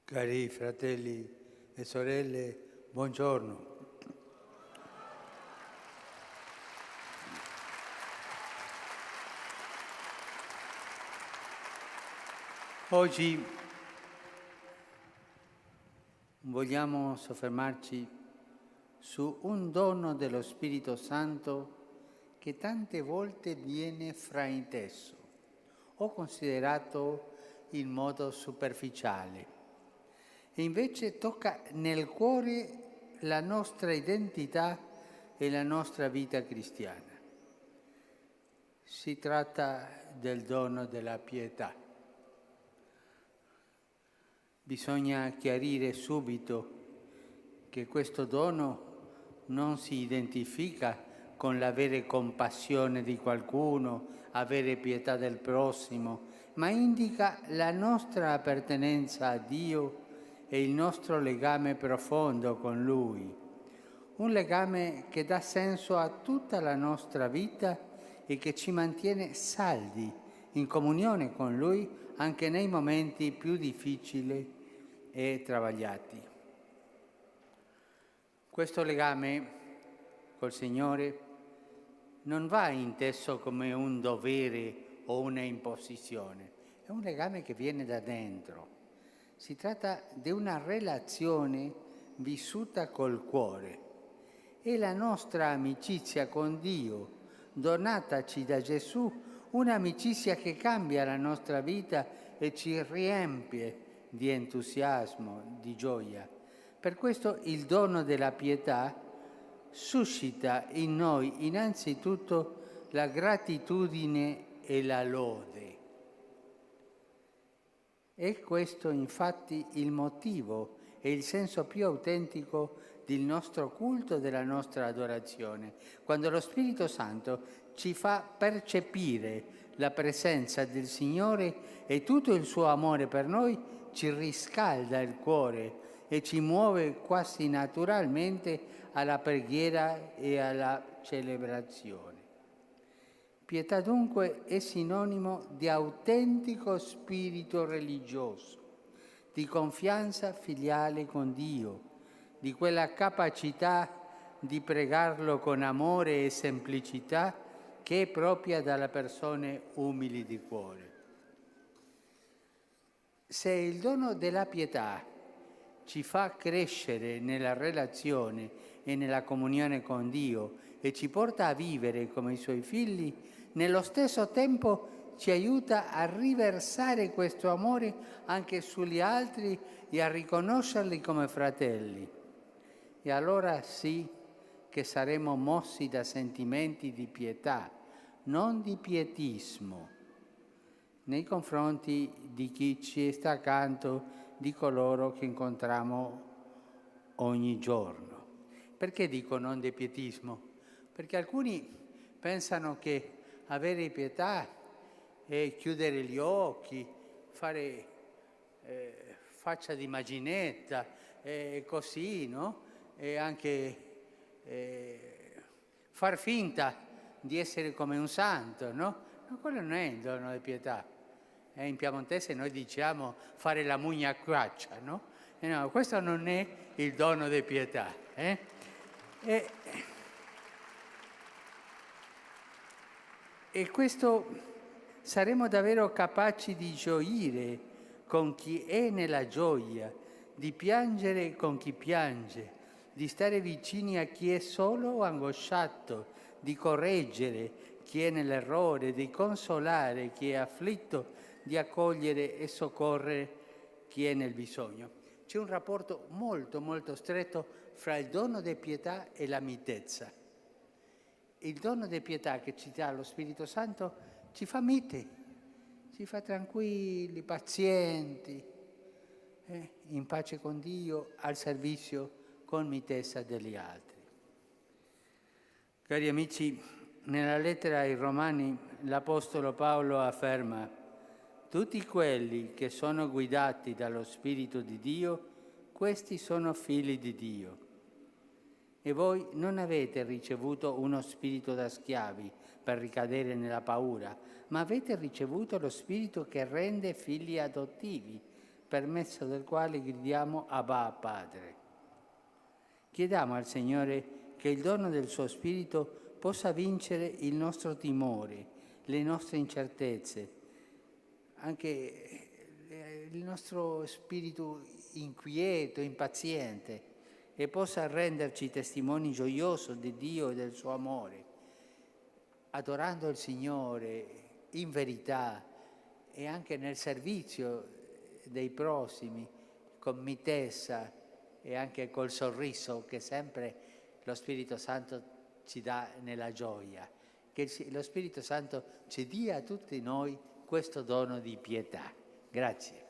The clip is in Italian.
Cari fratelli e sorelle, buongiorno. Oggi vogliamo soffermarci su un dono dello Spirito Santo che tante volte viene frainteso o considerato in modo superficiale. E invece tocca nel cuore la nostra identità e la nostra vita cristiana. Si tratta del dono della pietà. Bisogna chiarire subito che questo dono non si identifica con l'avere compassione di qualcuno, avere pietà del prossimo, ma indica la nostra appartenenza a Dio e il nostro legame profondo con Lui, un legame che dà senso a tutta la nostra vita e che ci mantiene saldi in comunione con Lui anche nei momenti più difficili e travagliati. Questo legame col Signore non va inteso come un dovere o una imposizione, è un legame che viene da dentro. Si tratta di una relazione vissuta col cuore. È la nostra amicizia con Dio, donataci da Gesù, un'amicizia che cambia la nostra vita e ci riempie di entusiasmo, di gioia. Per questo il dono della pietà suscita in noi innanzitutto la gratitudine e la lode. È questo infatti il motivo e il senso più autentico del nostro culto e della nostra adorazione, quando lo Spirito Santo ci fa percepire la presenza del Signore e tutto il suo amore per noi ci riscalda il cuore e ci muove quasi naturalmente alla preghiera e alla celebrazione. Pietà dunque è sinonimo di autentico spirito religioso, di confianza filiale con Dio, di quella capacità di pregarlo con amore e semplicità che è propria dalle persone umili di cuore. Se il dono della pietà ci fa crescere nella relazione e nella comunione con Dio e ci porta a vivere come i Suoi figli, nello stesso tempo ci aiuta a riversare questo amore anche sugli altri e a riconoscerli come fratelli. E allora sì che saremo mossi da sentimenti di pietà, non di pietismo, nei confronti di chi ci sta accanto, di coloro che incontriamo ogni giorno. Perché dico non di pietismo? Perché alcuni pensano che avere pietà è chiudere gli occhi, fare faccia di immaginetta, così, no? E anche far finta di essere come un santo, no? Ma quello non è il dono di pietà. In piemontese noi diciamo fare la mugna a quaccia, no? E no, questo non è il dono di pietà. E questo saremo davvero capaci di gioire con chi è nella gioia, di piangere con chi piange, di stare vicini a chi è solo o angosciato, di correggere chi è nell'errore, di consolare chi è afflitto, di accogliere e soccorrere chi è nel bisogno. C'è un rapporto molto, molto stretto fra il dono di pietà e la mitezza. Il dono di pietà che ci dà lo Spirito Santo ci fa mite, ci fa tranquilli, pazienti, in pace con Dio, al servizio con mitezza degli altri. Cari amici, nella lettera ai Romani l'Apostolo Paolo afferma: tutti quelli che sono guidati dallo Spirito di Dio, questi sono figli di Dio. E voi non avete ricevuto uno spirito da schiavi per ricadere nella paura, ma avete ricevuto lo Spirito che rende figli adottivi, per mezzo del quale gridiamo Abba Padre. Chiediamo al Signore che il dono del suo Spirito possa vincere il nostro timore, le nostre incertezze, anche il nostro spirito inquieto, impaziente, e possa renderci testimoni gioiosi di Dio e del suo amore, adorando il Signore in verità e anche nel servizio dei prossimi, con mitezza e anche col sorriso che sempre lo Spirito Santo ci dà nella gioia. Che lo Spirito Santo ci dia a tutti noi questo dono di pietà. Grazie.